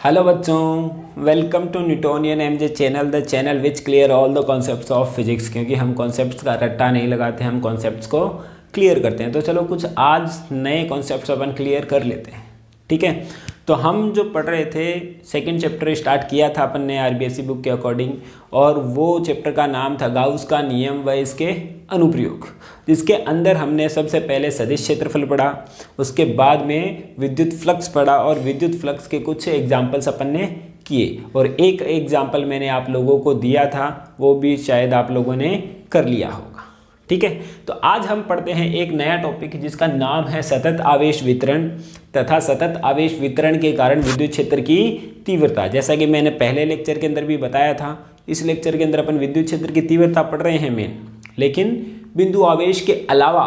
Hello बच्चों, welcome to Newtonian MJ channel, the channel which clear all the concepts of physics. क्योंकि हम concepts का रट्टा नहीं लगाते, हम कॉन्सेप्ट्स को क्लियर करते हैं। तो चलो कुछ आज नए कॉन्सेप्ट्स अपन क्लियर कर लेते हैं, ठीक है। तो हम जो पढ़ रहे थे, सेकंड चैप्टर स्टार्ट किया था अपन ने आरबीएसई बुक के अकॉर्डिंग, और वो चैप्टर का नाम था गाउस का नियम व इसके अनुप्रयोग, जिसके अंदर हमने सबसे पहले सदिश क्षेत्रफल पढ़ा, उसके बाद में विद्युत फ्लक्स पढ़ा और विद्युत फ्लक्स के कुछ एग्जाम्पल्स अपन ने किए, और एक एग्जाम्पल मैंने आप लोगों को दिया था, वो भी शायद आप लोगों ने कर लिया होगा, ठीक है। तो आज हम पढ़ते हैं एक नया टॉपिक जिसका नाम है सतत आवेश वितरण तथा सतत आवेश वितरण के कारण विद्युत क्षेत्र की तीव्रता। जैसा कि मैंने पहले लेक्चर के अंदर भी बताया था, इस लेक्चर के अंदर अपन विद्युत क्षेत्र की तीव्रता पढ़ रहे हैं मेन, लेकिन बिंदु आवेश के अलावा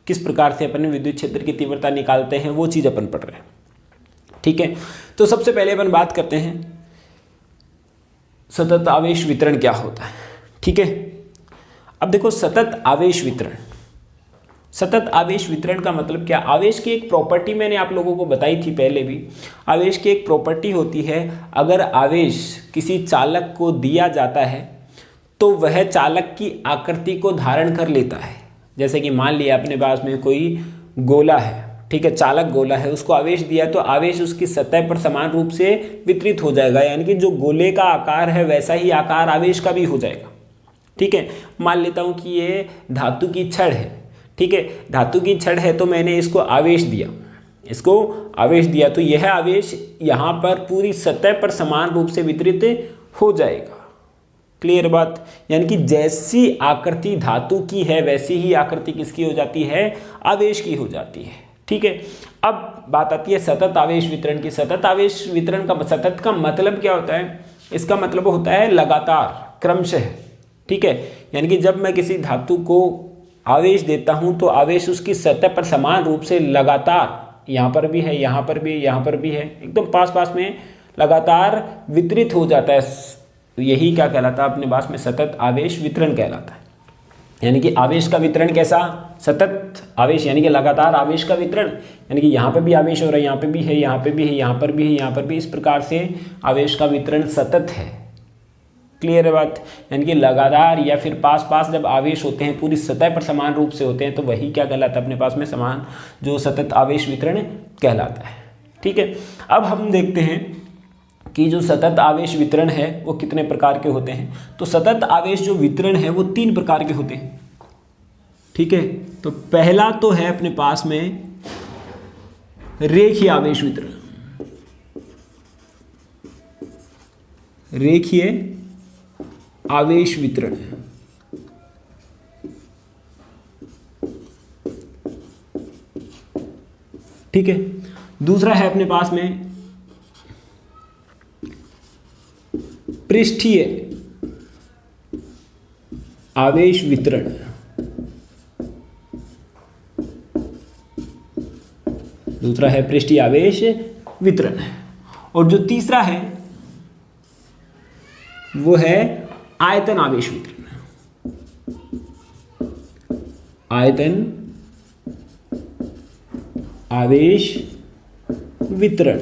किस प्रकार से अपन विद्युत क्षेत्र की तीव्रता निकालते हैं वो चीज़ अपन पढ़ रहे हैं, ठीक है। तो सबसे पहले अपन बात करते हैं सतत आवेश वितरण क्या होता है, ठीक है। अब देखो, सतत आवेश वितरण, सतत आवेश वितरण का मतलब क्या? आवेश की एक प्रॉपर्टी मैंने आप लोगों को बताई थी पहले भी। आवेश की एक प्रॉपर्टी होती है, अगर आवेश किसी चालक को दिया जाता है तो वह चालक की आकृति को धारण कर लेता है। जैसे कि मान लिया अपने पास में कोई गोला है, ठीक है, चालक गोला है, उसको आवेश दिया तो आवेश उसकी सतह पर समान रूप से वितरित हो जाएगा, यानी कि जो गोले का आकार है वैसा ही आकार आवेश का भी हो जाएगा, ठीक है। मान लेता हूँ कि ये धातु की छड़ है, ठीक है, धातु की छड़ है, तो मैंने इसको आवेश दिया, इसको आवेश दिया तो यह आवेश यहाँ पर पूरी सतह पर समान रूप से वितरित हो जाएगा। क्लियर बात? यानी कि जैसी आकृति धातु की है वैसी ही आकृति किसकी हो जाती है? आवेश की हो जाती है, ठीक है। अब बात आती है सतत आवेश वितरण की। सतत आवेश वितरण का सतत का मतलब क्या होता है? इसका मतलब होता है लगातार, क्रमशः, ठीक है। यानी कि जब मैं किसी धातु को आवेश देता हूं तो आवेश उसकी सतह पर समान रूप से लगातार, यहाँ पर भी है, यहाँ पर भी, यहाँ पर भी है, एकदम पास पास में लगातार वितरित हो जाता है। यही क्या कहलाता है अपने पास में? सतत आवेश वितरण कहलाता है। यानी कि आवेश का वितरण कैसा? सतत आवेश, यानी कि लगातार आवेश का वितरण, यानी कि यहाँ पर भी आवेश हो रहा है, यहाँ पे भी है, यहाँ पे भी है, यहाँ पर भी है, यहाँ पर भी, इस प्रकार से आवेश का वितरण सतत है। क्लियर है बात? यानी कि लगातार या फिर पास पास जब आवेश होते हैं, पूरी सतह पर समान रूप से होते हैं, तो वही क्या कहलाता है अपने पास में? समान, जो सतत आवेश वितरण कहलाता है, ठीक है। अब हम देखते हैं कि जो सतत आवेश वितरण है वो कितने प्रकार के होते हैं। तो सतत आवेश जो वितरण है वो 3 प्रकार के होते हैं, ठीक है। तो पहला तो है अपने पास में रेखीय आवेश वितरण, रेखीय आवेश वितरण, ठीक है। दूसरा है अपने पास में पृष्ठीय आवेश वितरण, दूसरा है पृष्ठीय आवेश वितरण, और जो तीसरा है वो है आयतन आवेश वितरण, आयतन आवेश वितरण।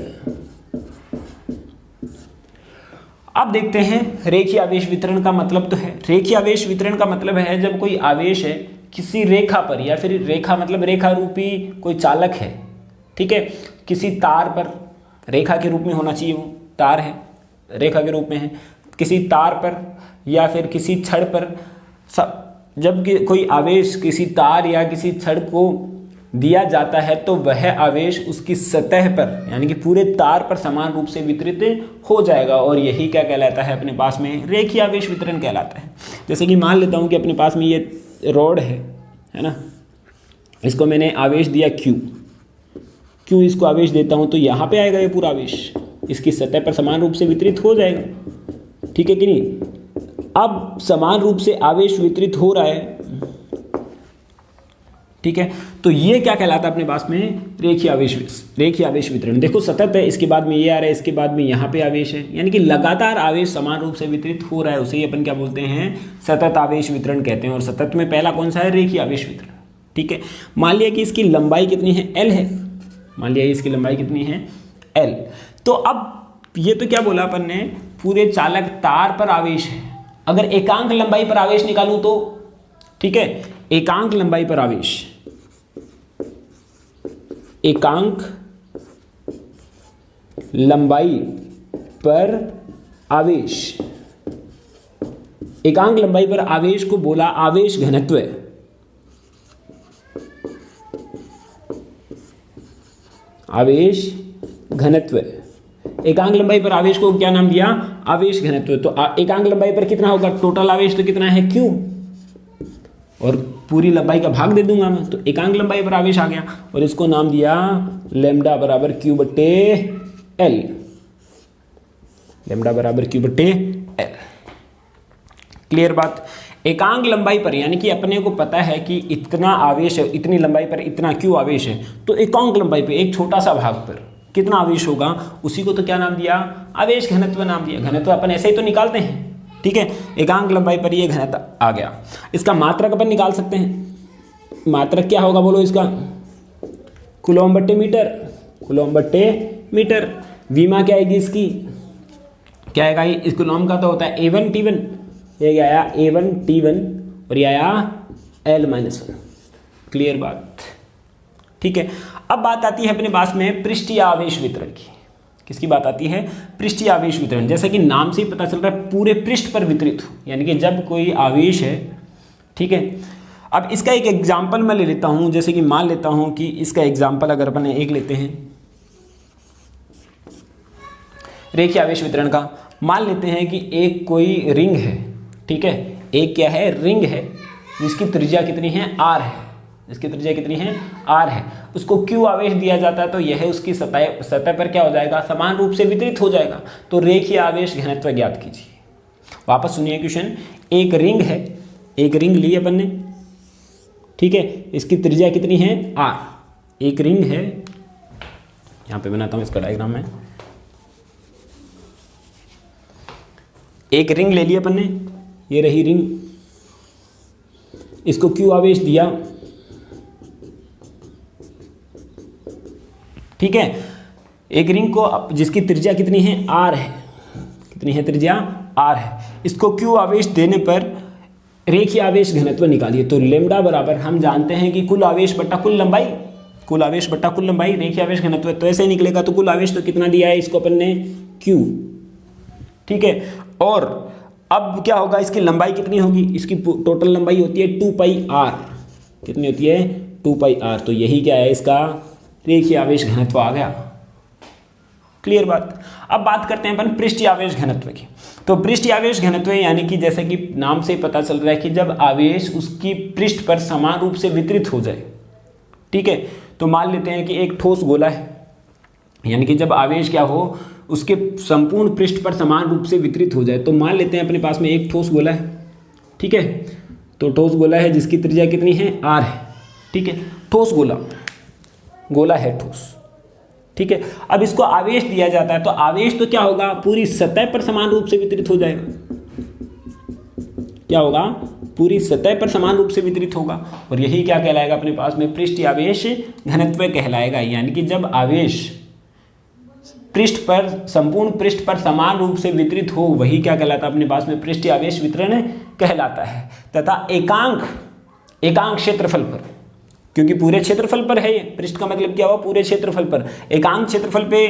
अब देखते हैं रेखीय आवेश वितरण का मतलब तो है। रेखीय आवेश वितरण का मतलब है जब कोई आवेश है किसी रेखा पर, या फिर रेखा मतलब रेखा रूपी कोई चालक है, ठीक है, किसी तार पर, रेखा के रूप में होना चाहिए, वो तार है, रेखा के रूप में है, किसी तार पर या फिर किसी छड़ पर, जब कोई आवेश किसी तार या किसी छड़ को दिया जाता है तो वह आवेश उसकी सतह पर, यानी कि पूरे तार पर समान रूप से वितरित हो जाएगा, और यही क्या कहलाता है अपने पास में? रेखीय आवेश वितरण कहलाता है। जैसे कि मान लेता हूँ कि अपने पास में ये रॉड है ना, इसको मैंने आवेश दिया क्यों इसको आवेश देता हूँ तो यहाँ पे आएगा ये पूरा आवेश, इसकी सतह पर समान रूप से वितरित हो जाएगा, ठीक है कि नहीं। अब समान रूप से आवेश वितरित हो रहा है, ठीक है, तो ये क्या कहलाता है अपने पास में? रेखीय आवेश वितरण। देखो सतत है, इसके बाद में ये आ रहा है, इसके बाद में यहाँ पे आवेश है, यानी कि लगातार आवेश समान रूप से वितरित हो रहा है, उसे ही अपन क्या बोलते हैं? सतत आवेश वितरण कहते हैं। और सतत में पहला कौन सा है? रेखीय आवेश वितरण, ठीक है। मान लिया कि इसकी लंबाई कितनी है? L है, मान लिया इसकी लंबाई कितनी है? L। तो अब ये तो क्या बोला अपन ने, पूरे चालक तार पर आवेश है। अगर एकांक लंबाई पर आवेश निकालूं तो, ठीक है, एकांक लंबाई पर आवेश, एकांक लंबाई पर आवेश, एकांक लंबाई पर आवेश को बोला आवेश घनत्व। आवेश घनत्व, एकांक लंबाई पर आवेश को क्या नाम दिया, आवेश घनत्व। तो एकांक लंबाई पर कितना होगा, टोटल आवेश तो कितना है, Q, और पूरी लंबाई का भाग दे दूंगा मैं, तो एकांक लंबाई पर आवेश आ गया, और इसको नाम दिया लैम्डा बराबर Q बट्टे L, लैम्डा बराबर Q बट्टे L। क्लियर बात। एकांक लंबाई पर यानी कि अपने को पता है कि इतना आवेश है, इतनी लंबाई पर इतना Q आवेश है, तो एकांक लंबाई पे एक छोटा सा भाग पर कितना आवेश होगा, उसी को तो क्या नाम दिया, आवेश घनत्व नाम दिया। घनत्व अपन ऐसे ही तो निकालते हैं, ठीक है, एकांक लंबाई पर ये घनत्व आ गया। इसका मात्रक अपन निकाल सकते हैं। मात्रक क्या होगा बोलो इसका, कूलम बट्टे मीटर, कूलम बट्टे मीटर। विमा क्या आएगी इसकी, क्या आएगा, इस कूलम का तो होता है A1 T1, ये आया A1 T1 और ये आया L-1। क्लियर बात, ठीक है। अब बात आती है अपने पास में पृष्ठीय आवेश वितरण की। किसकी बात आती है, पृष्ठीय आवेश वितरण। जैसा कि नाम से ही पता चल रहा है पूरे पृष्ठ पर वितरित हो, यानी कि जब कोई आवेश है, ठीक है। अब इसका एक एग्जाम्पल मैं ले लेता हूं, जैसे कि मान लेता हूं कि इसका एग्जाम्पल अगर अपन एक लेते हैं रेखीय आवेश वितरण का, मान लेते हैं कि एक कोई रिंग है, ठीक है, एक क्या है, रिंग है जिसकी त्रिज्या कितनी है, R है, इसकी त्रिज्या कितनी है, R है। उसको Q आवेश दिया जाता है तो यह उसकी सतह पर क्या हो जाएगा, समान रूप से वितरित हो जाएगा। तो रेखीय आवेश घनत्व ज्ञात कीजिए। वापस सुनिए क्वेश्चन, एक रिंग है, एक रिंग ली अपन ने, ठीक है, इसकी त्रिज्या कितनी है, R। एक रिंग है, यहां पे बनाता हूं इसका डायग्राम में, एक रिंग ले ली अपन ने, ये रही रिंग, इसको Q आवेश दिया, ठीक है। एक रिंग को जिसकी त्रिज्या कितनी है, R है, कितनी है त्रिज्या, R है, इसको Q आवेश देने पर रेखीय आवेश घनत्व निकालिए। तो लैम्डा बराबर हम जानते हैं कि कुल आवेश बट्टा कुल लंबाई, कुल आवेश बट्टा कुल लंबाई, रेखीय आवेश घनत्व तो ऐसे निकलेगा। तो कुल आवेश तो कितना दिया है इसको अपन ने, Q, ठीक है। और अब क्या होगा, इसकी लंबाई कितनी होगी, इसकी टोटल लंबाई होती है 2 पाई R, कितनी होती है, 2 पाई R। तो यही क्या है, इसका रेखीय आवेश घनत्व आ गया। क्लियर बात। अब बात करते हैं अपन पृष्ठीय आवेश घनत्व की। तो पृष्ठीय आवेश घनत्व यानी कि जैसे कि नाम से पता चल रहा है कि जब आवेश उसकी पृष्ठ पर समान रूप से वितरित हो जाए, ठीक है। तो मान लेते हैं कि एक ठोस गोला है, यानी कि जब आवेश क्या हो, उसके संपूर्ण पृष्ठ पर समान रूप से वितरित हो जाए। तो मान लेते हैं अपने पास में एक ठोस गोला है, ठीक है। तो ठोस गोला है जिसकी त्रिज्या कितनी है, R है, ठीक है। ठोस गोला, गोला है ठोस, ठीक है। अब इसको आवेश दिया जाता है, तो आवेश तो क्या होगा, पूरी सतह पर समान रूप से वितरित हो जाएगा। क्या होगा, पूरी सतह पर समान रूप से वितरित होगा, और यही क्या कहलाएगा अपने पास में, पृष्ठीय आवेश घनत्व कहलाएगा। यानी कि जब आवेश पृष्ठ पर, संपूर्ण पृष्ठ पर समान रूप से वितरित हो, वही क्या कहलाता है अपने पास में, पृष्ठीय आवेश वितरण कहलाता है। तथा एकांक, एकांक क्षेत्रफल पर, क्योंकि पूरे क्षेत्रफल पर है ये, पृष्ठ का मतलब क्या हुआ, पूरे क्षेत्रफल पर, एकांक क्षेत्रफल पे,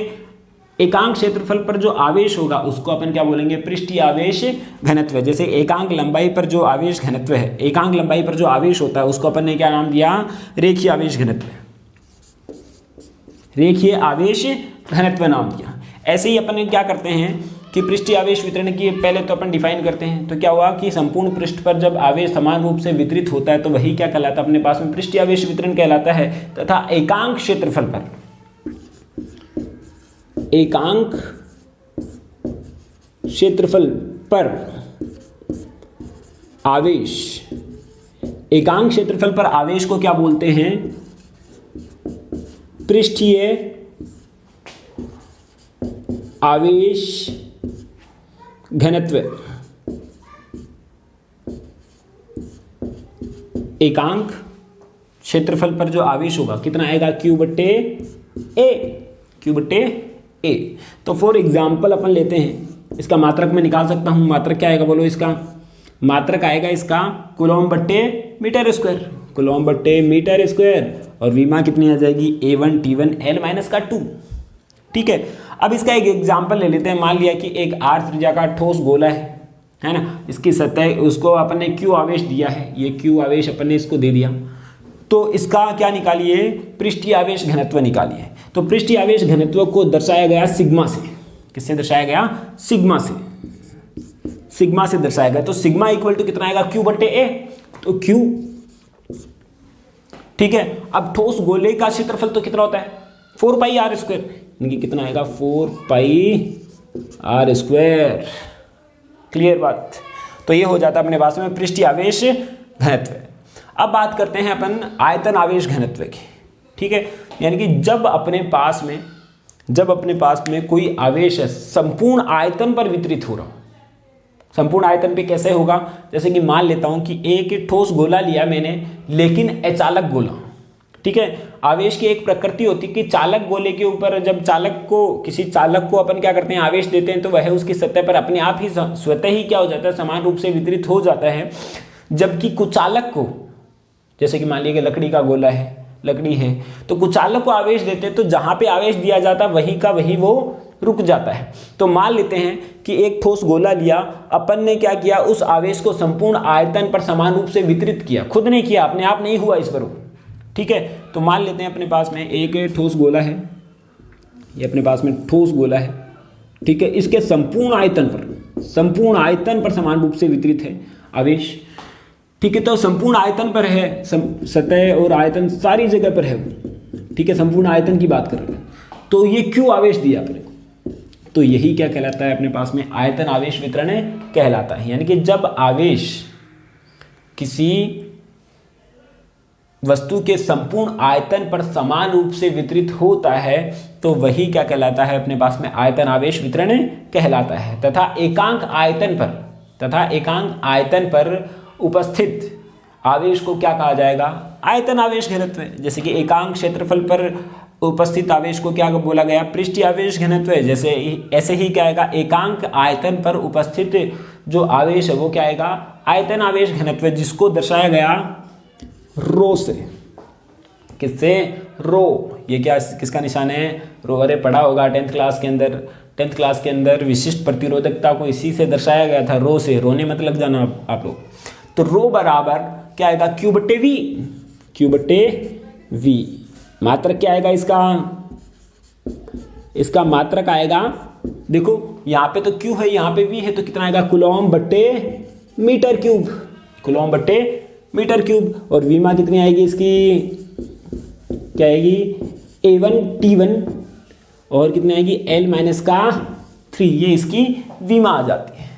एकांक क्षेत्रफल पर जो आवेश होगा उसको अपन क्या बोलेंगे, पृष्ठीय आवेश घनत्व। जैसे एकांक लंबाई पर जो आवेश घनत्व है, एकांक लंबाई पर जो आवेश होता है उसको अपन ने क्या नाम दिया, रेखीय आवेश घनत्व, रेखीय आवेश घनत्व नाम दिया। ऐसे ही अपन क्या करते हैं कि पृष्ठीय आवेश वितरण की पहले तो अपन डिफाइन करते हैं। तो क्या हुआ कि संपूर्ण पृष्ठ पर जब आवेश समान रूप से वितरित होता है तो वही क्या कहलाता है अपने पास में, पृष्ठीय आवेश वितरण कहलाता है। तथा एकांक क्षेत्रफल पर, एकांक क्षेत्रफल पर आवेश, एकांक क्षेत्रफल पर आवेश को क्या बोलते हैं, पृष्ठीय आवेश घनत्व। एकांक क्षेत्रफल पर जो आवेश होगा कितना आएगा, Q बट्टे A, Q बट्टे ए। तो फॉर एग्जाम्पल अपन लेते हैं, इसका मात्रक मैं निकाल सकता हूँ। मात्रक क्या आएगा बोलो, इसका मात्रक आएगा इसका कूलॉम बट्टे मीटर स्क्वायर, कूलॉम बट्टे मीटर स्क्वायर, और विमा कितनी आ जाएगी A1 T1 L-2। ठीक है, अब इसका एक एग्जाम्पल ले लेते हैं। मान लिया कि एक r त्रिज्या का ठोस गोला है ना, इसकी सतह, उसको अपन ने q आवेश दिया है, ये q आवेश अपन ने इसको दे दिया, तो इसका क्या निकालिए, पृष्ठीय आवेश घनत्व निकालिए। तो पृष्ठीय आवेश घनत्व को दर्शाया गया सिग्मा से। किससे दर्शाया गया, सिग्मा से, सिग्मा से दर्शाया गया। तो सिग्मा इक्वल टू कितना आएगा, q बटे a, तो q। ठीक है, अब ठोस गोले का क्षेत्रफल तो कितना होता है, 4 पाई r स्क्वायर, यानी कि कितना आएगा 4 पाई r स्क्वायर। क्लियर बात। तो ये हो जाता है अपने पास में पृष्ठीय आवेश घनत्व। अब बात करते हैं अपन आयतन आवेश घनत्व की। ठीक है, यानी कि जब अपने पास में कोई आवेश है संपूर्ण आयतन पर वितरित हो रहा हो। संपूर्ण आयतन पे कैसे होगा, जैसे कि मान लेता हूं कि एक ठोस गोला लिया मैंने, लेकिन अचालक गोला। ठीक है, आवेश की एक प्रकृति होती है कि चालक गोले के ऊपर जब किसी चालक को अपन क्या करते हैं, आवेश देते हैं, तो वह उसकी सतह पर अपने आप ही स्वतः ही क्या हो जाता है, समान रूप से वितरित हो जाता है। जबकि कुचालक को, जैसे कि मान लीजिए लकड़ी का गोला है, लकड़ी है, तो कुचालक को आवेश देते हैं, तो जहां पे आवेश दिया जाता है वहीं का वहीं वो रुक जाता है। तो मान लेते हैं कि एक ठोस गोला लिया, अपन ने क्या किया, उस आवेश को संपूर्ण आयतन पर समान रूप से वितरित किया, खुद ने किया, अपने आप नहीं हुआ इस पर। ठीक है, तो मान लेते हैं अपने पास में एक ठोस गोला है, ये अपने पास में ठोस गोला है। ठीक है, इसके संपूर्ण आयतन पर समान रूप से वितरित है आवेश। ठीक है, तो संपूर्ण आयतन पर है, सतह और आयतन सारी जगह पर है। ठीक है, संपूर्ण आयतन की बात कर रहे हैं, तो ये क्यों आवेश दिया अपने को, तो यही क्या कहलाता है अपने पास में, आयतन आवेश वितरण कहलाता है। यानी कि जब आवेश किसी वस्तु के संपूर्ण आयतन पर समान रूप से वितरित होता है, तो वही क्या कहलाता है अपने पास में, आयतन आवेश वितरण कहलाता है। तथा एकांक आयतन पर उपस्थित आवेश को क्या कहा जाएगा, आयतन आवेश घनत्व। जैसे कि एकांक क्षेत्रफल पर उपस्थित आवेश को क्या बोला गया, पृष्ठीय आवेश घनत्व। जैसे ऐसे ही क्या आएगा, एकांक आयतन पर उपस्थित जो आवेश है वो क्या आएगा, आयतन आवेश घनत्व, जिसको दर्शाया गया रो से। किससे, रो। ये क्या किसका निशान है, रो। अरे पढ़ा होगा 10th क्लास के अंदर विशिष्ट प्रतिरोधकता को इसी से दर्शाया गया था, रो से। रोने मत लग जाना आप लोग। तो रो बराबर क्या आएगा, Q बट्टे V। मात्रक क्या आएगा इसका मात्रक आएगा, देखो यहाँ पे तो Q है, यहाँ पे V है, तो कितना आएगा, कूलॉम बट्टे मीटर क्यूब। और विमा कितनी आएगी इसकी, क्या आएगी, A1 T1, और कितनी आएगी, L-3। ये इसकी विमा आ जाती है।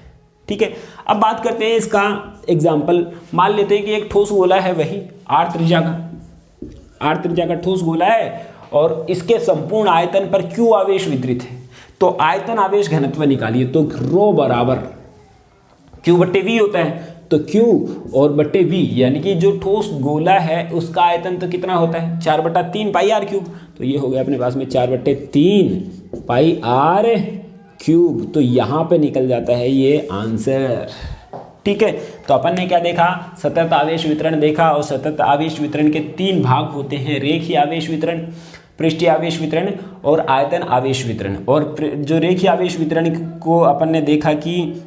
ठीक है, अब बात करते हैं इसका एग्जाम्पल। मान लेते हैं कि एक ठोस गोला है, वही r त्रिज्या का ठोस गोला है, और इसके संपूर्ण आयतन पर q आवेश वितरित है। तो आयतन आवेश घनत्व निकालिए। तो रो बराबर q बट्टे v होता है, तो q और बट्टे v, यानी कि जो ठोस गोला है उसका आयतन तो कितना होता है, 4/3 पाई r क्यूब। तो ये हो गया अपने पास में 4/3 पाई r क्यूब। तो यहाँ पे निकल जाता है ये आंसर। ठीक है, तो अपन ने क्या देखा, सतत आवेश वितरण देखा, और सतत आवेश वितरण के 3 भाग होते हैं, रेखीय आवेश वितरण, पृष्ठीय आवेश वितरण और आयतन आवेश वितरण। और जो रेखीय आवेश वितरण को अपन ने देखा कि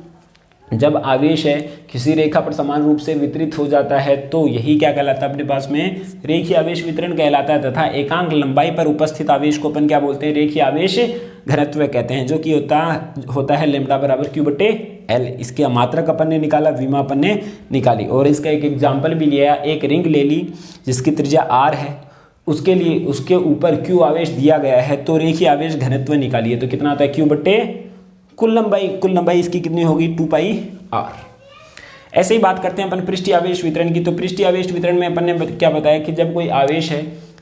जब आवेश है किसी रेखा पर समान रूप से वितरित हो जाता है, तो यही क्या कहलाता है अपने पास में, रेखीय आवेश वितरण कहलाता है। तथा एकांक लंबाई पर उपस्थित आवेश को अपन क्या बोलते हैं, रेखीय आवेश घनत्व कहते हैं, जो कि होता है लैम्ब्डा बराबर Q बटे L। इसके मात्रक अपन ने निकाला, विमा अपन ने निकाली, और इसका एक एग्जाम्पल भी लिया। एक रिंग ले ली जिसकी त्रिज्या R है, उसके लिए उसके ऊपर Q आवेश दिया गया है, तो रेखीय आवेश घनत्व निकालिए। तो कितना आता है, Q बटे कुल लंबाई इसकी कितनी होगी, 2 पाई r। ऐसे ही बात करते हैं अपन पृष्ठीय आवेश वितरण की। तो पृष्ठीय आवेश वितरण में अपन ने क्या बताया कि जब कोई आवेश है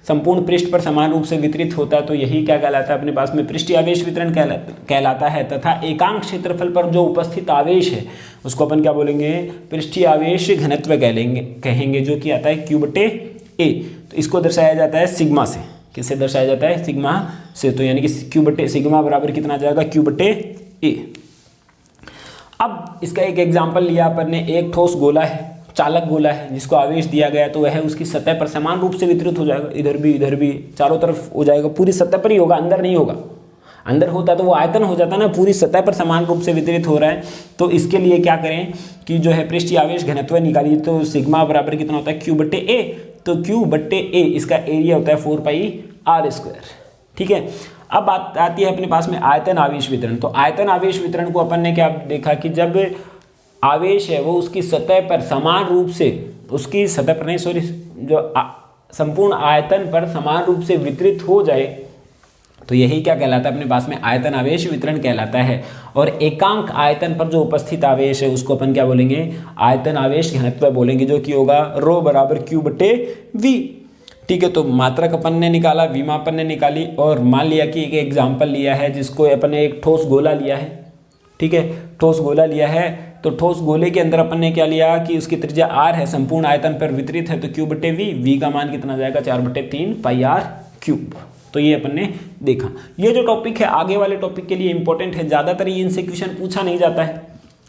संपूर्ण पृष्ठ पर समान रूप से वितरित होता है, तो यही क्या कहलाता है अपने पास में, पृष्ठीय आवेश वितरण कहलाता है। तथा एकांक क्षेत्रफल पर जो उपस्थित आवेश है उसको अपन क्या बोलेंगे, पृष्ठीय आवेश घनत्व कहेंगे, जो कि आता है Q बटे A। तो इसको दर्शाया जाता है सिग्मा से। किससे दर्शाया जाता है, सिग्मा से। तो यानी कि क्यू बटे सिग्मा बराबर कितना आ जाएगा, क्यू बटे ए। अब इसका एक एग्जाम्पल लिया अपन ने, एक ठोस गोला है, चालक गोला है, जिसको आवेश दिया गया, तो वह उसकी सतह पर समान रूप से वितरित हो जाएगा, इधर भी चारों तरफ हो जाएगा, पूरी सतह पर ही होगा, अंदर नहीं होगा। अंदर होता तो वो आयतन हो जाता ना, पूरी सतह पर समान रूप से वितरित हो रहा है। तो इसके लिए क्या करें कि जो है पृष्ठीय आवेश घनत्व निकालिए, तो सिग्मा बराबर कितना होता है, क्यू बट्टे ए। तो क्यू बट्टे ए इसका एरिया होता है 4πr²। ठीक है। अब बात आती है अपने पास में आयतन आवेश वितरण। तो आयतन आवेश वितरण को अपन ने क्या देखा कि जब आवेश है वो उसकी सतह पर समान रूप से, उसकी सतह पर नहीं सॉरी, जो संपूर्ण आयतन पर समान रूप से वितरित हो जाए, तो यही क्या कहलाता है अपने पास में, आयतन आवेश वितरण कहलाता है। और एकांक आयतन पर जो उपस्थित आवेश है उसको अपन क्या बोलेंगे, आयतन आवेश घनत्व बोलेंगे, जो कि होगा रो बराबर क्यू बटे वी। ठीक है। तो मात्रक अपन ने निकाला, विमापन ने निकाली, और मान लिया कि एक एग्जाम्पल लिया है जिसको अपन ने एक ठोस गोला लिया है। ठीक है, ठोस गोला लिया है, तो ठोस गोले के अंदर अपन ने क्या लिया कि उसकी त्रिज्या r है, संपूर्ण आयतन पर वितरित है, तो क्यू बटे वी, वी का मान कितना जाएगा 4/3πr³। तो ये अपन ने देखा। ये जो टॉपिक है आगे वाले टॉपिक के लिए इंपॉर्टेंट है, ज़्यादातर ये इनसे क्वेश्चन पूछा नहीं जाता है।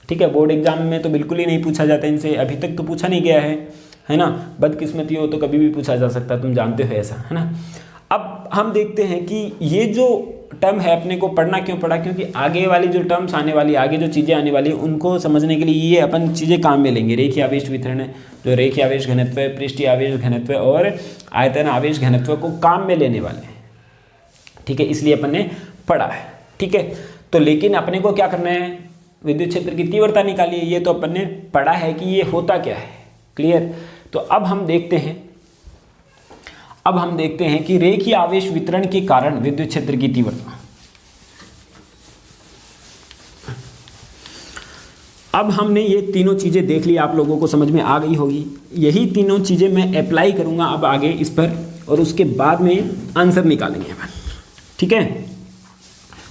ठीक है, बोर्ड एग्जाम में तो बिल्कुल ही नहीं पूछा जाता इनसे, अभी तक तो पूछा नहीं गया है ना। बदकिस्मती हो तो कभी भी पूछा जा सकता है, तुम जानते हो ऐसा, है ना। अब हम देखते हैं कि ये जो टर्म है अपने को पढ़ना क्यों पड़ा, क्योंकि आगे वाली जो टर्म्स आने वाली, आगे जो चीज़ें आने वाली उनको समझने के लिए ये अपन चीज़ें काम में लेंगे। रेखीय आवेश वितरण है, जो रेखीय आवेश घनत्व, पृष्ठीय आवेश घनत्व और आयतन आवेश घनत्व को काम में लेने वाले हैं। ठीक है, इसलिए अपन ने पढ़ा है। ठीक है, तो लेकिन अपने को क्या करना है, विद्युत क्षेत्र की तीव्रता निकाली है, ये तो अपन ने पढ़ा है कि ये होता क्या है। क्लियर। तो अब हम देखते हैं कि रेखीय आवेश वितरण के कारण विद्युत क्षेत्र की तीव्रता। अब हमने ये तीनों चीजें देख ली, आप लोगों को समझ में आ गई होगी। यही तीनों चीजें मैं अप्लाई करूंगा अब आगे इस पर, और उसके बाद में आंसर निकालेंगे अपन। ठीक है।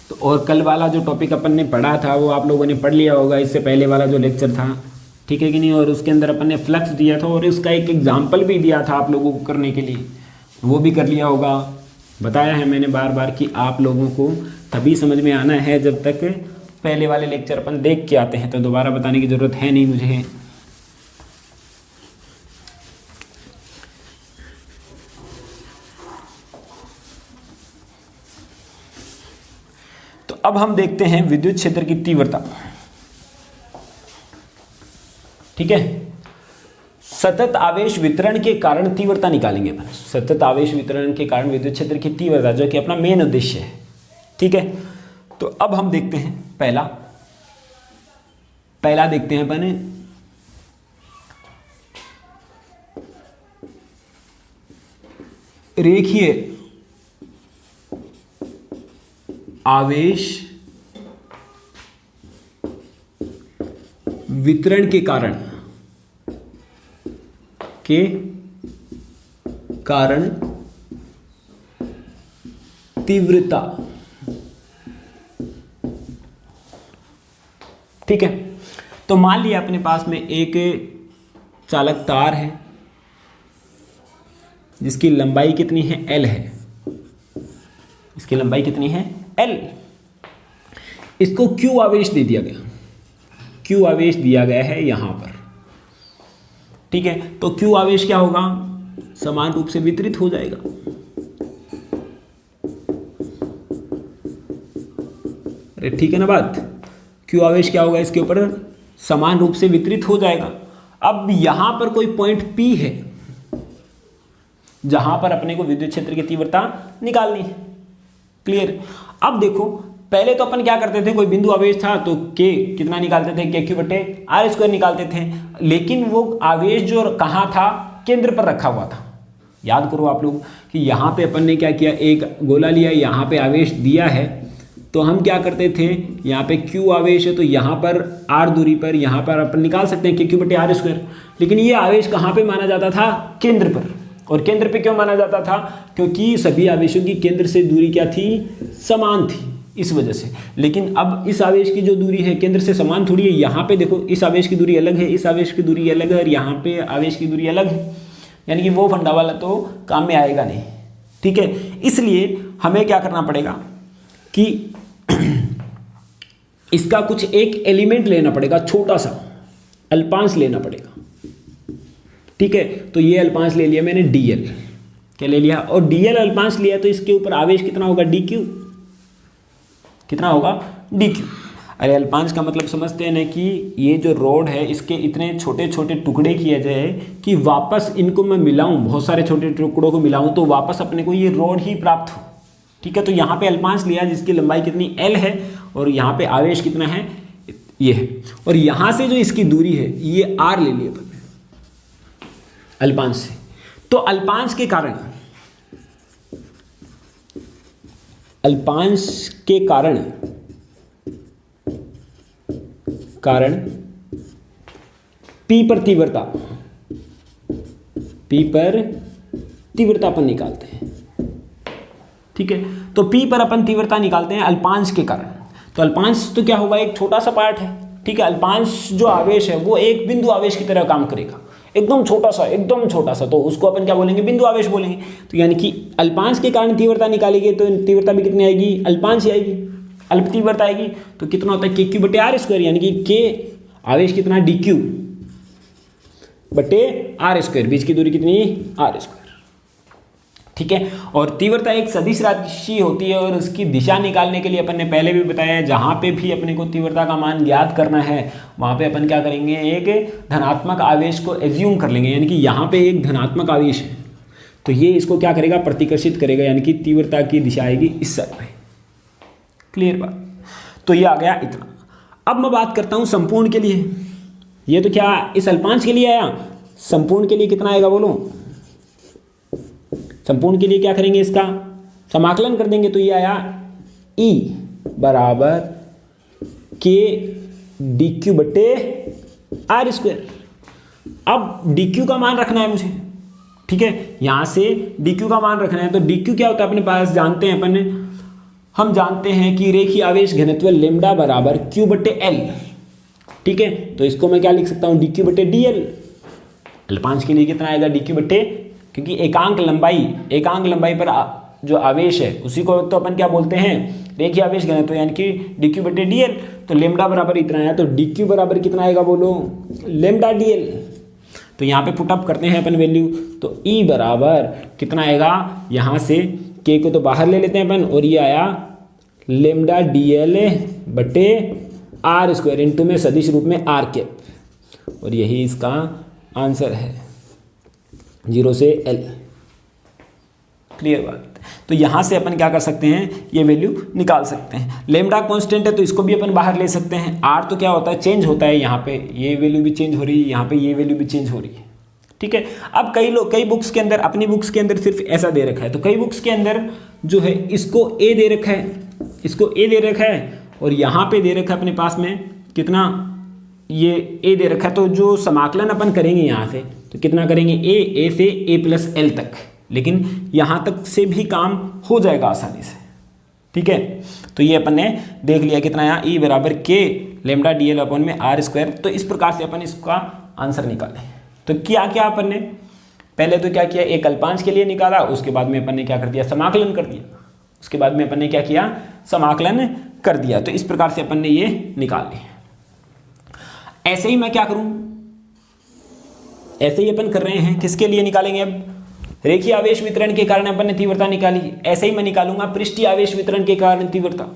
तो और कल वाला जो टॉपिक अपन ने पढ़ा था वो आप लोगों ने पढ़ लिया होगा, इससे पहले वाला जो लेक्चर था। ठीक है कि नहीं। और उसके अंदर अपन ने फ्लक्स दिया था और उसका एक एग्जाम्पल भी दिया था आप लोगों को करने के लिए, वो भी कर लिया होगा। बताया है मैंने बार बार कि आप लोगों को तभी समझ में आना है जब तक पहले वाले लेक्चर अपन देख के आते हैं, तो दोबारा बताने की ज़रूरत है नहीं मुझे। तो अब हम देखते हैं विद्युत क्षेत्र की तीव्रता। ठीक है, सतत आवेश वितरण के कारण तीव्रता निकालेंगे अपन। सतत आवेश वितरण के कारण विद्युत क्षेत्र की तीव्रता, जो कि अपना मेन उद्देश्य है। ठीक है, तो अब हम देखते हैं पहला देखते हैं अपन, रेखीय आवेश वितरण के कारण तीव्रता। ठीक है, तो मान लिया अपने पास में एक चालक तार है जिसकी लंबाई कितनी है, L है। इसकी लंबाई कितनी है, L। इसको Q आवेश दे दिया गया, Q आवेश दिया गया है यहां पर। ठीक है, तो Q आवेश क्या होगा, समान रूप से वितरित हो जाएगा। अरे ठीक है ना बात, Q आवेश क्या होगा, इसके ऊपर समान रूप से वितरित हो जाएगा। अब यहां पर कोई पॉइंट P है जहां पर अपने को विद्युत क्षेत्र की तीव्रता निकालनी है। क्लियर। अब देखो, पहले तो अपन क्या करते थे, कोई बिंदु आवेश था तो K कितना निकालते थे, KQ/r² निकालते थे। लेकिन वो आवेश जो कहाँ था, केंद्र पर रखा हुआ था। याद करो आप लोग कि यहाँ पे अपन ने क्या किया, एक गोला लिया, यहाँ पे आवेश दिया है, तो हम क्या करते थे, यहाँ पे Q आवेश है तो यहाँ पर R दूरी पर, यहाँ पर अपन निकाल सकते हैं KQ/r²। लेकिन ये आवेश कहाँ पे माना जाता था, केंद्र पर। और केंद्र पे क्यों माना जाता था, क्योंकि सभी आवेशों की केंद्र से दूरी क्या थी, समान थी, इस वजह से। लेकिन अब इस आवेश की जो दूरी है केंद्र से समान थोड़ी है। यहाँ पे देखो, इस आवेश की दूरी अलग है, इस आवेश की दूरी अलग है, और यहाँ पे आवेश की दूरी अलग है। यानी कि वो फंडा वाला तो काम में आएगा नहीं। ठीक है, इसलिए हमें क्या करना पड़ेगा कि इसका कुछ एक एलिमेंट लेना पड़ेगा, छोटा सा अल्पांश लेना पड़ेगा। ठीक है, तो ये अल्पांश ले लिया मैंने dl, क्या ले लिया, और dl अल्पांश लिया तो इसके ऊपर आवेश कितना होगा, dq, कितना होगा, dq। अरे अल्पांश का मतलब समझते हैं ना कि ये जो रॉड है इसके इतने छोटे छोटे टुकड़े किए जाए कि वापस इनको मैं मिलाऊं, बहुत सारे छोटे टुकड़ों को मिलाऊं तो वापस अपने को ये रॉड ही प्राप्त हो। ठीक है, तो यहाँ पे अल्पांश लिया जिसकी लंबाई कितनी l है और यहाँ पे आवेश कितना है, ये है, और यहाँ से जो इसकी दूरी है ये r ले लिया अपन अल्पांश से। तो अल्पांश के कारण P पर तीव्रता अपन निकालते हैं। ठीक है, तो P पर अपन तीव्रता निकालते हैं अल्पांश के कारण। तो अल्पांश तो क्या होगा, एक छोटा सा पार्ट है। ठीक है, अल्पांश जो आवेश है वो एक बिंदु आवेश की तरह काम करेगा, एकदम छोटा सा, तो उसको अपन क्या बोलेंगे, बिंदु आवेश बोलेंगे। तो यानी कि अल्पांश के कारण तीव्रता निकालेंगे तो तीव्रता भी कितनी आएगी, अल्पांश ही आएगी, अल्प तीव्रता आएगी। तो कितना होता है, KQ बटे R स्क्वायर, यानी कि K आवेश कितना, DQ बटे R स्क्वायर, बीच की दूरी कितनी, R स्क्वायर। ठीक है, और तीव्रता एक सदिश राशि होती है और उसकी दिशा निकालने के लिए अपन ने पहले भी बताया है, जहाँ पे भी अपने को तीव्रता का मान ज्ञात करना है वहाँ पे अपन क्या करेंगे, एक धनात्मक आवेश को एज्यूम कर लेंगे। यानी कि यहाँ पे एक धनात्मक आवेश है तो ये इसको क्या करेगा, प्रतिकर्षित करेगा, यानी कि तीव्रता की दिशा आएगी इस साइड पे। क्लियर बात, तो ये आ गया इतना। अब मैं बात करता हूँ संपूर्ण के लिए। ये तो क्या इस अल्पांश के लिए आया, संपूर्ण के लिए कितना आएगा बोलो, संपूर्ण के लिए क्या करेंगे, इसका समाकलन कर देंगे। तो ये आया E बराबर K DQ बटे R स्क्वायर। अब DQ का मान रखना है मुझे। ठीक है, यहाँ से DQ का मान रखना है। तो DQ क्या होता है अपने पास जानते हैं अपन, हम जानते हैं कि रेखीय आवेश घनत्व लेमडा बराबर Q बटे L। ठीक है, तो इसको मैं क्या लिख सकता हूँ, DQ बटे DL। अल्पांश के लिए कितना आएगा, DQ बटे, क्योंकि एकांक लंबाई पर जो आवेश है उसी को तो अपन क्या बोलते हैं, रेखीय आवेश घनत्व, यानी कि DQ बटे DL। तो लेमडा बराबर इतना आया, तो DQ बराबर कितना आएगा बोलो, लेमडा DL। तो यहाँ पे पुटअप करते हैं अपन वैल्यू, तो E बराबर कितना आएगा, यहाँ से K को तो बाहर ले लेते हैं अपन, और ये आया लेमडा DL बटे R स्क्वायर, इंटू में सदिश रूप में R कैप, और यही इसका आंसर है 0 से L। क्लियर बात। तो यहाँ से अपन क्या कर सकते हैं, ये वैल्यू निकाल सकते हैं। लेमडा कांस्टेंट है तो इसको भी अपन बाहर ले सकते हैं। R तो क्या होता है, चेंज होता है, यहाँ पे ये वैल्यू भी चेंज हो रही है, यहाँ पे ये वैल्यू भी चेंज हो रही है। ठीक है, अब कई बुक्स के अंदर, अपनी बुक्स के अंदर सिर्फ ऐसा दे रखा है, तो कई बुक्स के अंदर जो है इसको A दे रखा है, इसको A दे रखा है, और यहाँ पे दे रखा है अपने पास में कितना, ये A दे रखा है। तो जो समाकलन अपन करेंगे यहाँ से, तो कितना करेंगे, A से A प्लस L तक, लेकिन यहाँ तक से भी काम हो जाएगा आसानी से। ठीक है, तो ये अपन ने देख लिया कितना आया, E बराबर K लेमडा DL अपन में R स्क्वायर। तो इस प्रकार से अपन इसका आंसर निकालें। तो क्या अपन ने पहले तो क्या किया, एक अल्पांश के लिए निकाला, उसके बाद में अपन ने क्या कर दिया, समाकलन कर दिया, उसके बाद में अपन ने क्या किया, समाकलन कर दिया। तो इस प्रकार से अपन ने ये निकाल लिया। ऐसे ही मैं क्या करूं, ऐसे ही अपन कर रहे हैं, किसके लिए निकालेंगे, अब रेखीय आवेश वितरण के कारण अपन ने तीव्रता निकाली, ऐसे ही मैं निकालूंगा पृष्ठीय आवेश वितरण के कारण तीव्रता।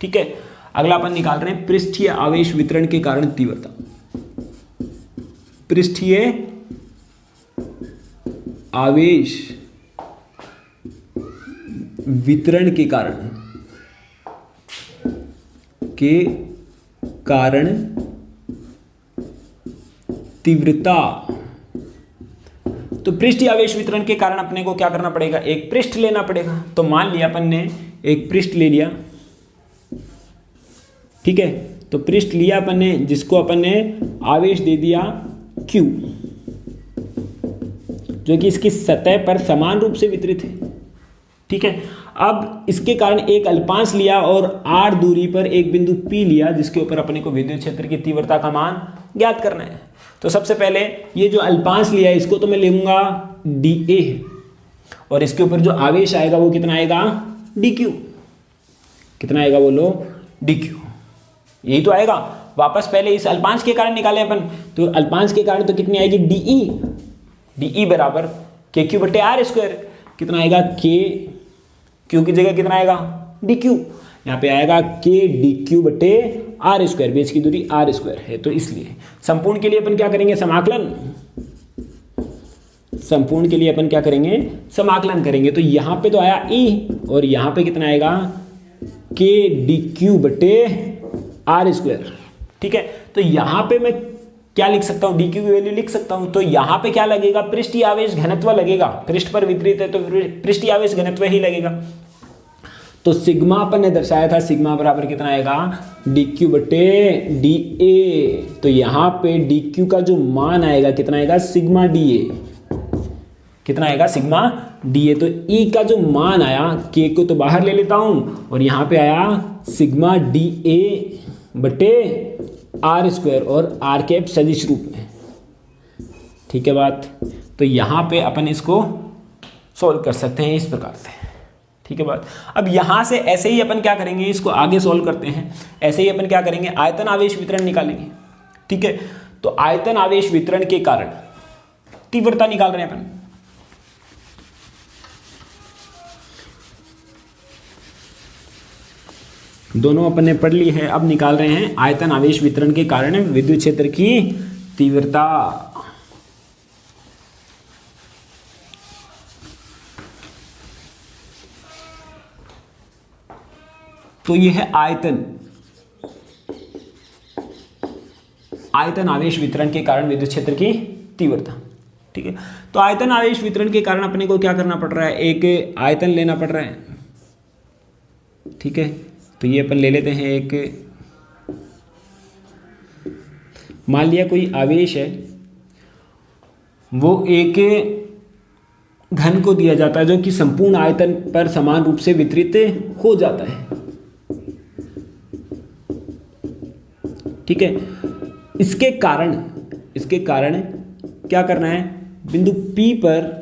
ठीक है, अगला अपन निकाल रहे हैं पृष्ठीय आवेश वितरण के कारण तीव्रता। पृष्ठीय आवेश वितरण के कारण तीव्रता। तो पृष्ठीय आवेश वितरण के कारण अपने को क्या करना पड़ेगा, एक पृष्ठ लेना पड़ेगा। तो मान लिया अपन ने एक पृष्ठ ले लिया। ठीक है, तो पृष्ठ लिया अपन ने, जिसको अपन ने आवेश दे दिया Q, जो कि इसकी सतह पर समान रूप से वितरित है। ठीक है, अब इसके कारण एक अल्पांश लिया और R दूरी पर एक बिंदु P लिया, जिसके ऊपर अपने को विद्युत क्षेत्र की तीव्रता का मान ज्ञात करना है। तो सबसे पहले ये जो अल्पांश लिया है इसको तो मैं लूंगा dA, और इसके ऊपर जो आवेश आएगा वो कितना आएगा, dq। कितना आएगा बोलो, dq। यही तो आएगा। वापस पहले इस अल्पांश के कारण निकाले अपन, तो अल्पांश के कारण तो कितनी आएगी, dE बराबर KQ बटे R स्क्वायर। कितना आएगा, K Q की जगह कितना आएगा, dq। यहाँ पे आएगा K dq बटे R स्क्वायर, बीच की दूरी R स्क्वायर है, तो इसलिए संपूर्ण के लिए अपन क्या करेंगे, समाकलन। संपूर्ण के लिए अपन क्या करेंगे, समाकलन करेंगे। तो यहाँ पे तो आया E और यहाँ पे कितना आएगा, K dq बटे R स्क्वायर। ठीक है, तो यहाँ पे मैं क्या लिख सकता हूँ, dq की वैल्यू लिख सकता हूँ। तो यहाँ पे क्या लगेगा, पृष्ठीय आवेश घनत्व लगेगा। पृष्ठ पर वितरित है तो पृष्ठीय आवेश घनत्व ही लगेगा। तो सिग्मा अपन ने दर्शाया था, सिग्मा बराबर कितना आएगा, dq बटे dA। तो यहाँ पे dq का जो मान आएगा कितना आएगा, सिग्मा dA। कितना आएगा, सिग्मा dA। तो E का जो मान आया, K को तो बाहर ले लेता हूँ और यहाँ पे आया सिग्मा dA बटे R स्क्वायर और R कैप सदिश रूप में। ठीक है बात। तो यहाँ पे अपन इसको सोल्व कर सकते हैं इस प्रकार से। ठीक है बात। अब यहाँ से ऐसे ही अपन क्या करेंगे, इसको आगे सोल्व करते हैं। ऐसे ही अपन क्या करेंगे, आयतन आवेश वितरण निकालेंगे। ठीक है, तो आयतन आवेश वितरण के कारण तीव्रता निकाल रहे हैं अपन। दोनों अपन ने पढ़ ली है, अब निकाल रहे हैं आयतन आवेश वितरण के कारण विद्युत क्षेत्र की तीव्रता। तो ये है आयतन आवेश वितरण के कारण विद्युत क्षेत्र की तीव्रता। ठीक है, तो आयतन आवेश वितरण के कारण अपने को क्या करना पड़ रहा है, एक आयतन लेना पड़ रहा है। ठीक है, तो ये अपन ले लेते हैं एक, मान लिया कोई आवेश है, वो एक घन को दिया जाता है जो कि संपूर्ण आयतन पर समान रूप से वितरित हो जाता है। ठीक है, इसके कारण क्या करना है, बिंदु P पर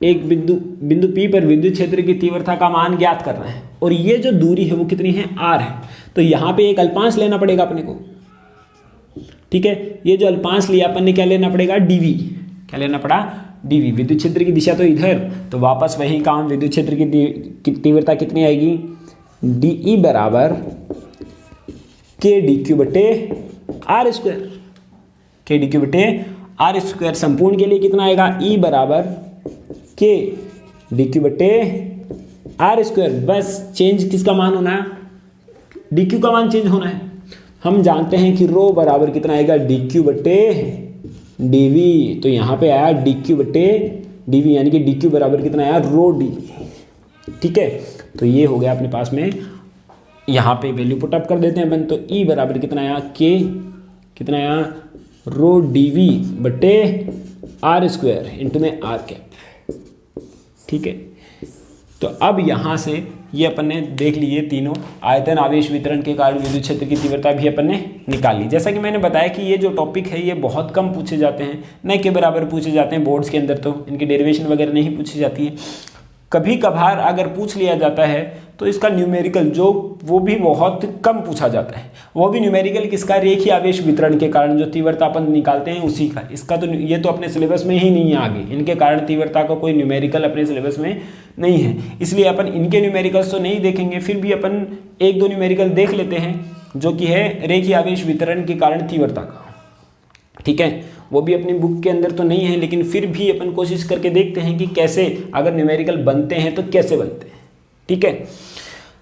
बिंदु P पर विद्युत क्षेत्र की तीव्रता का मान ज्ञात करना है। और ये जो दूरी है वो कितनी है, R है। तो यहाँ पे एक अल्पांश लेना पड़ेगा अपने को। ठीक है, ये जो अल्पांश लिया अपन ने क्या लेना पड़ेगा, dV। क्या लेना पड़ा, dV। विद्युत क्षेत्र की दिशा तो इधर, तो वापस वही काम, विद्युत क्षेत्र की तीव्रता कितनी आएगी, dE बराबर K dQ बटे R स्क्वायर। K dQ बटे R स्क्वायर। संपूर्ण के लिए कितना आएगा, E बराबर K dQ बटे R स्क्वायर। बस चेंज किसका मान होना है, dQ का मान चेंज होना है। हम जानते हैं कि रो बराबर कितना आएगा, dQ बटे dV। तो यहाँ पे आया dQ बटे dV, यानी कि dQ बराबर कितना आया, रो dV। ठीक है, तो ये हो गया अपने पास में। यहाँ पे वैल्यू पुट अप कर देते हैं अपन। तो E बराबर कितना आया, K कितना आया, रो dV बटे R स्क्वायर इंटू में R कैप। ठीक है, तो अब यहाँ से ये अपन ने देख लिए तीनों, आयतन आवेश वितरण के कारण विद्युत क्षेत्र की तीव्रता भी अपन ने निकाल ली। जैसा कि मैंने बताया कि ये जो टॉपिक है ये बहुत कम पूछे जाते हैं, न के बराबर पूछे जाते हैं बोर्ड्स के अंदर। तो इनकी डेरिवेशन वगैरह नहीं पूछी जाती है। कभी कभार अगर पूछ लिया जाता है तो इसका न्यूमेरिकल जो वो भी बहुत कम पूछा जाता है। वो भी न्यूमेरिकल किसका, रेखीय आवेश वितरण के कारण जो तीव्रता अपन निकालते हैं उसी का। इसका तो ये तो अपने सिलेबस में ही नहीं है आगे, इनके कारण तीव्रता का कोई न्यूमेरिकल अपने सिलेबस में नहीं है, इसलिए अपन इनके न्यूमेरिकल्स तो नहीं देखेंगे। फिर भी अपन एक दो न्यूमेरिकल देख लेते हैं जो कि है रेखीय आवेश वितरण के कारण तीव्रता का। ठीक है, वो भी अपनी बुक के अंदर तो नहीं है, लेकिन फिर भी अपन कोशिश करके देखते हैं कि कैसे अगर न्यूमेरिकल बनते हैं तो कैसे बनते हैं। ठीक है,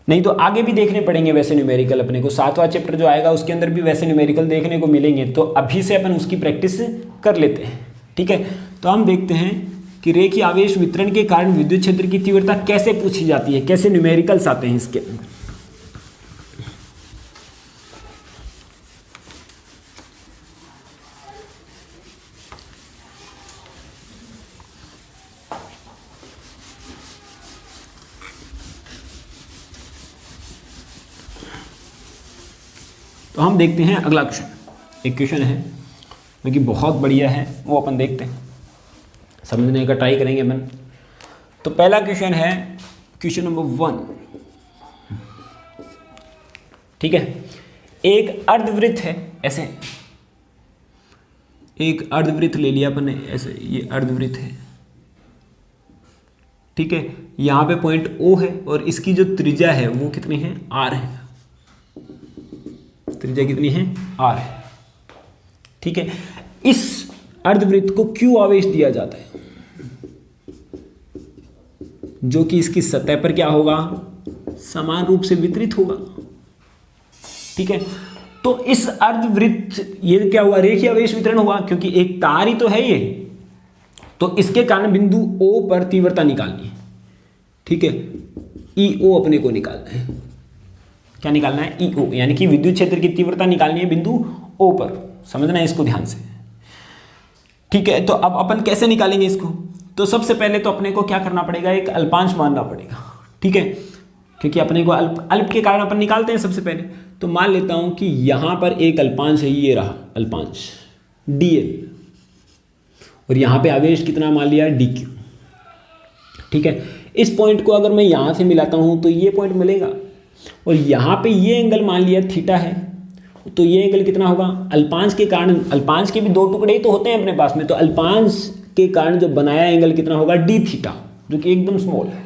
नहीं तो आगे भी देखने पड़ेंगे वैसे न्यूमेरिकल अपने को। 7वां चैप्टर जो आएगा उसके अंदर भी वैसे न्यूमेरिकल देखने को मिलेंगे, तो अभी से अपन उसकी प्रैक्टिस कर लेते हैं। ठीक है, तो हम देखते हैं कि रेखीय आवेश वितरण के कारण विद्युत क्षेत्र की तीव्रता कैसे पूछी जाती है, कैसे न्यूमेरिकल्स आते हैं इसके अंदर। तो हम देखते हैं अगला क्वेश्चन। एक क्वेश्चन है जो कि बहुत बढ़िया है, वो अपन देखते हैं, समझने का ट्राई करेंगे अपन। तो पहला क्वेश्चन है क्वेश्चन नंबर 1, ठीक है। एक अर्धवृत्त है, ऐसे एक अर्धवृत्त ले लिया अपन ने, ऐसे ये अर्धवृत्त है, ठीक है। यहां पे पॉइंट O है और इसकी जो त्रिज्या है वो कितनी है, R है। त्रिज्या कितनी है, R है, ठीक है। इस अर्धवृत्त को Q आवेश दिया जाता है, जो कि इसकी सतह पर क्या होगा, समान रूप से वितरित होगा, ठीक है। तो इस अर्धवृत्त ये क्या हुआ, रेखीय आवेश वितरण हुआ, क्योंकि एक तार ही तो है ये। तो इसके कारण बिंदु O पर तीव्रता निकालनी है, ठीक है। EO अपने को निकालना है, क्या निकालना है, EO, यानी कि विद्युत क्षेत्र की तीव्रता निकालनी है बिंदु O पर, समझना है इसको ध्यान से, ठीक है। तो अब अपन कैसे निकालेंगे इसको, तो सबसे पहले तो अपने को क्या करना पड़ेगा, एक अल्पांश मानना पड़ेगा, ठीक है, क्योंकि अपने को अल्प के कारण अपन निकालते हैं सबसे पहले। तो मान लेता हूं कि यहां पर एक अल्पांश है, ये रहा अल्पांश dl, और यहां पे आवेश कितना मान लिया, dq, ठीक है। इस पॉइंट को अगर मैं यहां से मिलाता हूं तो ये पॉइंट मिलेगा, और यहां पे ये एंगल मान लिया थीटा है, तो ये एंगल कितना होगा, अल्पांश के कारण, अल्पांश के भी दो टुकड़े ही तो होते हैं अपने पास में, तो अल्पांश के कारण जो बनाया एंगल कितना होगा, डी थीटा, जो कि एकदम स्मॉल है,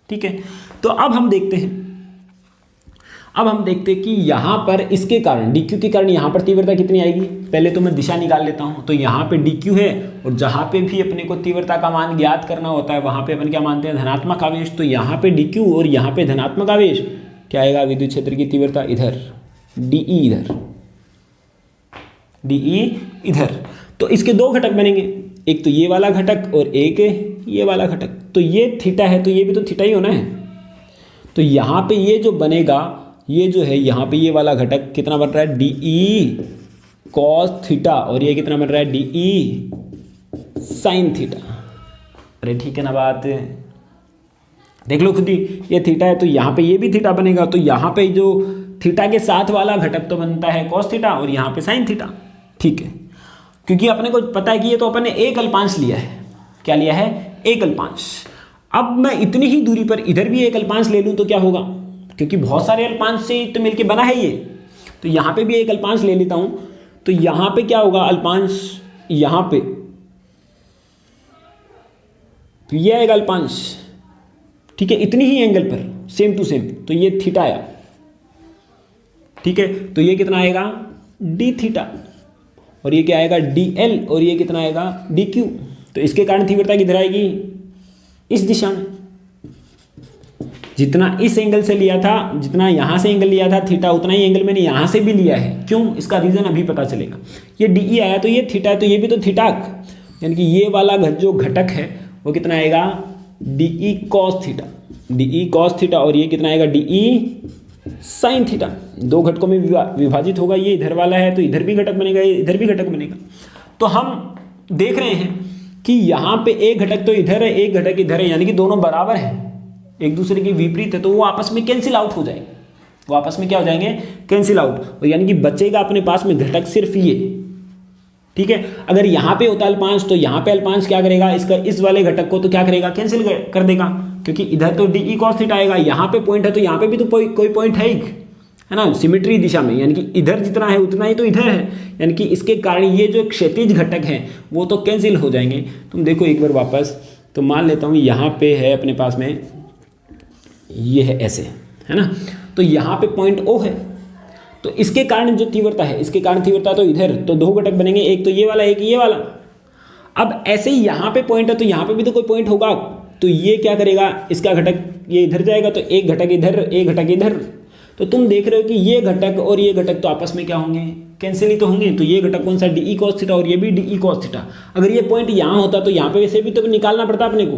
ठीक है। तो अब हम देखते हैं कि यहां पर इसके कारण dq के कारण यहां पर तीव्रता कितनी आएगी। पहले तो मैं दिशा निकाल लेता हूं, तो यहां पे dq है, और जहां पे भी अपने को तीव्रता का मान ज्ञात करना होता है वहां पे अपन क्या मानते हैं, धनात्मक आवेश। तो यहां पे dq और यहां पे धनात्मक आवेश, क्या आएगा, विद्युत क्षेत्र की तीव्रता इधर, dE इधर। तो इसके दो घटक बनेंगे, एक तो ये वाला घटक और एक ये वाला घटक। तो ये थीटा है तो ये भी तो थीटा ही होना है। तो यहाँ पे ये जो बनेगा, ये जो है यहाँ पे ये वाला घटक कितना बन रहा है, DE cos थीटा, और ये कितना बन रहा है, DE sin थीटा। अरे ठीक है ना बात, देख लो खुद ही, ये थीटा है तो यहाँ पे ये भी थीटा बनेगा। तो यहाँ पे जो थीटा के साथ वाला घटक तो बनता है cos थीटा, और यहाँ पे sin थीटा, ठीक है। क्योंकि अपने को पता है कि ये तो अपन ने एक अल्पांश लिया है, क्या लिया है, एक अल्पांश। अब मैं इतनी ही दूरी पर इधर भी एक अल्पांश ले लूं तो क्या होगा, क्योंकि बहुत सारे अल्पांश से तो मिलके बना है ये, तो यहाँ पे भी एक अल्पांश ले लेता हूं। तो यहाँ पे क्या होगा, अल्पांश यहाँ पे, तो ये आएगा अल्पांश, ठीक है, इतनी ही एंगल पर, सेम टू सेम। तो ये थीटा आया, ठीक है। तो ये कितना आएगा, डी थीटा, और ये क्या आएगा, DL, और ये कितना आएगा, DQ। तो इसके कारण तीव्रता किधर आएगी, इस दिशा में। जितना इस एंगल से लिया था, जितना यहां से एंगल लिया था थीटा, उतना ही एंगल मैंने यहां से भी लिया है। क्यों, इसका रीजन अभी पता चलेगा। ये DE आया तो ये थीटा है, तो ये भी तो थीटा, यानी कि ये वाला जो घटक है वो कितना आएगा, DE cos theta, DE cos theta, और ये कितना आएगा, DE sin थीटा। दो घटकों में विभाजित होगा, ये इधर वाला है तो इधर भी घटक बनेगा, ये इधर भी घटक बनेगा। तो हम देख रहे हैं कि यहाँ पे एक घटक तो इधर है, एक घटक इधर है, यानी कि दोनों बराबर हैं, एक दूसरे के विपरीत है, तो वो आपस में कैंसिल आउट हो जाएंगे, वो आपस में क्या हो जाएंगे, कैंसिल आउट। और यानी कि बचेगा अपने पास में घटक सिर्फ ये, ठीक है। अगर यहाँ पे होता अल्पांश तो यहाँ पे अल्पांश क्या करेगा, इसका इस वाले घटक को तो क्या करेगा, कैंसिल कर देगा, क्योंकि इधर तो DE cos थीटा आएगा, यहाँ पे पॉइंट है तो यहाँ पे भी तो कोई पॉइंट है ना, सिमेट्री दिशा में, यानी कि इधर जितना है उतना ही तो इधर है, यानी कि इसके कारण ये जो क्षैतिज घटक है वो तो कैंसिल हो जाएंगे। तुम देखो एक बार वापस, तो मान लेता हूँ यहाँ पे है अपने पास में, ये है ऐसे, है ना, तो यहाँ पे पॉइंट O है, तो इसके कारण जो तीव्रता है, इसके कारण तीव्रता तो इधर, तो दो घटक बनेंगे, एक तो ये वाला, एक ये वाला। अब ऐसे ही यहाँ पे पॉइंट है तो यहाँ पे भी तो कोई पॉइंट होगा, तो ये क्या करेगा, इसका घटक ये इधर जाएगा, तो एक घटक इधर, एक घटक इधर। तो तुम देख रहे हो कि ये घटक और ये घटक तो आपस में क्या होंगे, कैंसिल ही तो होंगे। तो ये घटक कौन सा, DE cos थीटा, और ये भी DE cos थीटा। अगर ये पॉइंट यहाँ होता तो यहाँ पे वैसे भी तो निकालना पड़ता अपने को,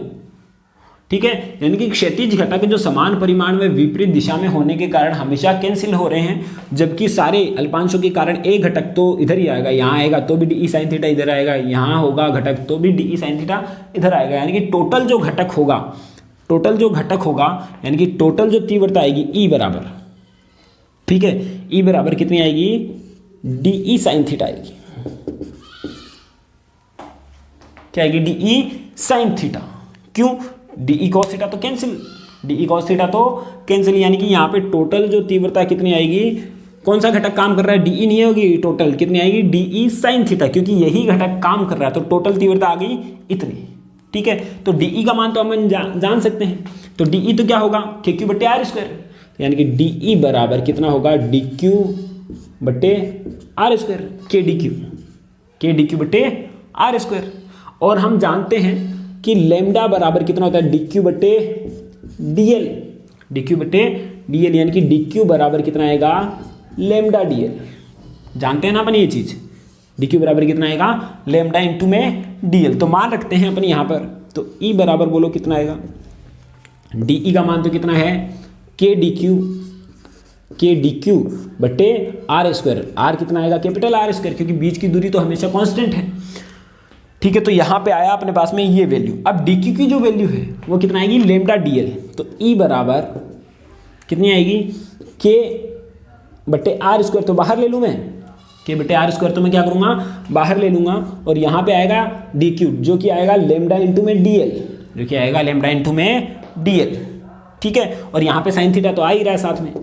ठीक है। यानी कि क्षैतिज घटक जो समान परिमाण में विपरीत दिशा में होने के कारण हमेशा कैंसिल हो रहे हैं, जबकि सारे अल्पांशों के कारण एक घटक तो इधर ही आएगा, यहाँ आएगा तो भी DE sin थीटा इधर आएगा, यहाँ होगा घटक तो भी DE sin थीटा इधर आएगा। यानी कि टोटल जो घटक होगा, यानी कि टोटल जो तीव्रता आएगी E बराबर, ठीक है, E बराबर कितनी आएगी, DE sin थीटा आएगी, क्या आएगी, DE sin थीटा। क्यों, डी कॉस थीटा तो कैंसिल, डी कॉस थीटा तो कैंसिल, यानी कि यहाँ पे टोटल जो तीव्रता कितनी आएगी, कौन सा घटक काम कर रहा है, डी नहीं होगी, टोटल कितनी आएगी, डी साइन थीटा, क्योंकि यही घटक काम कर रहा है तो टोटल तीव्रता आ गई इतनी। ठीक है, तो डी का मान तो हम जान सकते हैं, तो डी तो क्या होगा, के क्यू बटे आर स्क्वायर, यानी कि डी बराबर कितना होगा, डी क्यू बटे आर स्क्वायर, के डी क्यू बटे आर स्क्वायर। और हम जानते हैं कि लेमडा बराबर कितना होता है, डी क्यू बटे डी एल, यानी कि डी क्यू बराबर कितना आएगा, लेमडा डी एल। जानते हैं ना अपन ये चीज, डी क्यू बराबर कितना आएगा, लेमडा इंटू में डी एल। तो मान रखते हैं अपन यहाँ पर, तो ई बराबर बोलो कितना आएगा, डी का मान तो कितना है, के डी क्यू बटे आर स्क्वायर, आर कितना आएगा, कैपिटल आर स्क्वायर, क्योंकि बीच की दूरी तो हमेशा कांस्टेंट है। ठीक है, तो यहाँ पे आया अपने पास में ये वैल्यू। अब डी क्यू की जो वैल्यू है वो कितना आएगी, लेमडा डी एल, तो ई बराबर कितनी आएगी, के बटे आर स्क्वायर, तो बाहर ले लूँ मैं, के बटे आर स्क्वायर तो मैं क्या करूँगा, बाहर ले लूँगा, और यहाँ पे आएगा डी क्यू जो कि आएगा लेमडा इंटू में डी एल, जो कि आएगा लेमडा इंटू में डी एल। ठीक है, और यहाँ पे साइन थीटा तो आ ही रहा है साथ में,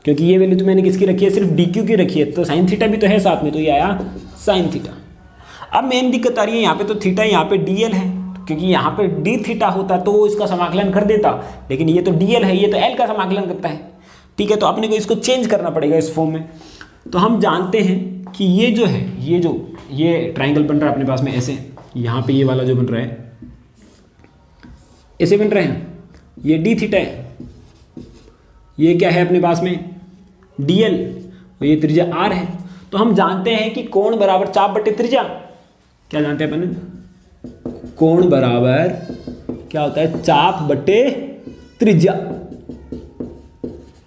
क्योंकि ये वैल्यू तो मैंने किसकी रखी है, सिर्फ डी क्यू की रखी है, तो साइन थीटा भी तो है साथ में, तो ये आया साइन थीटा। अब मेन दिक्कत आ रही है, यहाँ पे तो थीटा, यहाँ पे डी एल है, क्योंकि यहाँ पे डी थीटा होता तो वो इसका समाकलन कर देता, लेकिन ये तो डी एल है, ये तो एल का समाकलन करता है। ठीक है, तो अपने को इसको चेंज करना पड़ेगा इस फॉर्म में। तो हम जानते हैं कि ये जो है, ये ट्राइंगल बन रहा है अपने पास में ऐसे, यहाँ पे ये वाला जो बन रहा है ऐसे बन रहे हैं, ये डी थीटा है, ये क्या है अपने पास में, डी एल, और ये त्रिज्या आर है। तो हम जानते हैं कि कोण बराबर चाप बटे त्रिज्या, क्या जानते हैं अपन, कोण बराबर क्या होता है, चाप बटे त्रिज्या।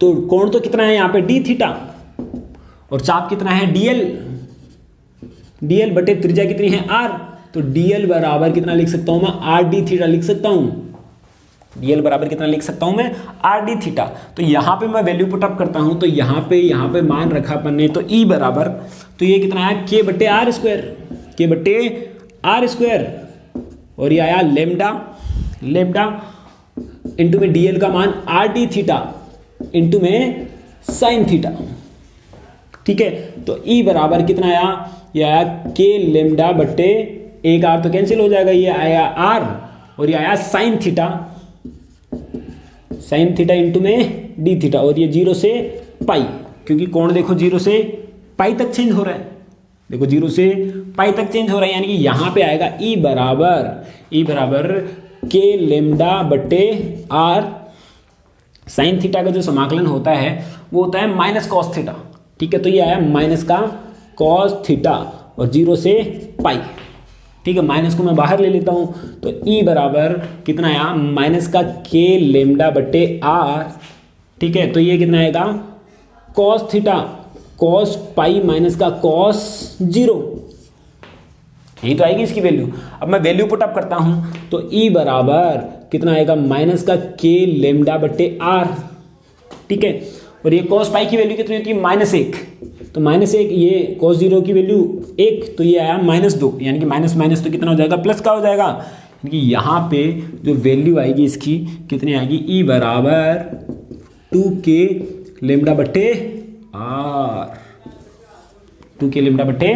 तो कोण तो कितना है यहाँ पे, डी थीटा, और चाप कितना है, डी एल बटे त्रिज्या कितनी है, आर। तो डी एल बराबर कितना लिख सकता हूं मैं, आर डी थीटा लिख सकता हूं, डी एल बराबर कितना लिख सकता हूं मैं, आर डी थीटा। तो यहां पे मैं वैल्यू पुट अप करता हूं, तो यहां पे मान रखा अपन ने, तो ई बराबर, तो ये कितना आया, के बटे आर स्क्वायर, और ये आया लेमडा इंटू में डी एल का मान आर डी थीटा इंटू में साइन थीटा। ठीक है, तो ई बराबर कितना आया, ये आया के लेमडा बटे, एक आर तो कैंसिल हो जाएगा, ये आया आर, और ये आया साइन थीटा इंटू में डी थीटा, और ये 0 से पाई, क्योंकि कोण देखो 0 से पाई तक चेंज हो रहा है, देखो 0 से पाई तक चेंज हो रहा है, यानी कि यहाँ पे आएगा ई बराबर के लेमडा बटे आर, साइन थीटा का जो समाकलन होता है वो होता है माइनस कॉस थीटा। ठीक है, तो ये आया माइनस का कॉस थीटा, और 0 से पाई। ठीक है, माइनस को मैं बाहर ले लेता हूं, तो ई बराबर कितना आया, माइनस का के लेमडा बटे आर। ठीक है, तो ये कितना आएगा, cos theta, cos pi minus का कॉस 0, यही तो आएगी इसकी वैल्यू। अब मैं वैल्यू पुट अप करता हूं, तो ई बराबर कितना आएगा, माइनस का के लेमडा बटे आर। ठीक है, और ये कॉस पाई की वैल्यू कितनी होती है, -1, तो -1, ये कॉस 0 की वैल्यू 1, तो ये आया -2, यानी कि माइनस तो कितना हो जाएगा, प्लस का हो जाएगा, यानी कि यहाँ पे जो वैल्यू आएगी इसकी कितनी आएगी, ई बराबर 2k लेमडा बटे आर, 2k लेमडा बटे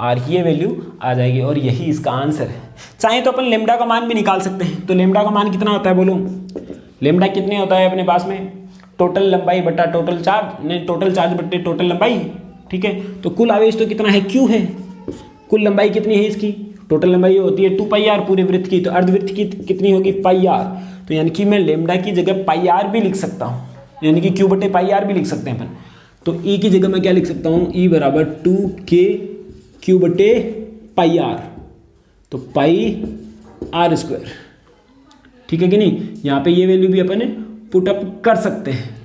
आर, ये वैल्यू आ जाएगी, और यही इसका आंसर है। चाहे तो अपन लेमडा का मान भी निकाल सकते हैं, तो लेमडा का मान कितना होता है बोलो, लेमडा कितने होता है अपने पास में, टोटल लंबाई बटा टोटल चार्ज बटे टोटल लंबाई। ठीक है, तो कुल आवेश तो कितना है, क्यू है, कुल लंबाई कितनी है इसकी, टोटल लंबाई होती है 2 पाई आर पूरे वृत्त की, तो अर्धवृत्त की कितनी होगी, पाई आर। तो यानी कि मैं लेमडा की जगह पाई आर भी लिख सकता हूँ, यानी कि क्यू बटे पाई आर भी लिख सकते हैं अपन। तो ई की जगह मैं क्या लिख सकता हूँ, ई बराबर 2k क्यू बटे पाई आर, तो पाई आर स्क्वायर। ठीक है कि नहीं, यहाँ पे ये वैल्यू भी अपन पुट अप कर सकते हैं। तो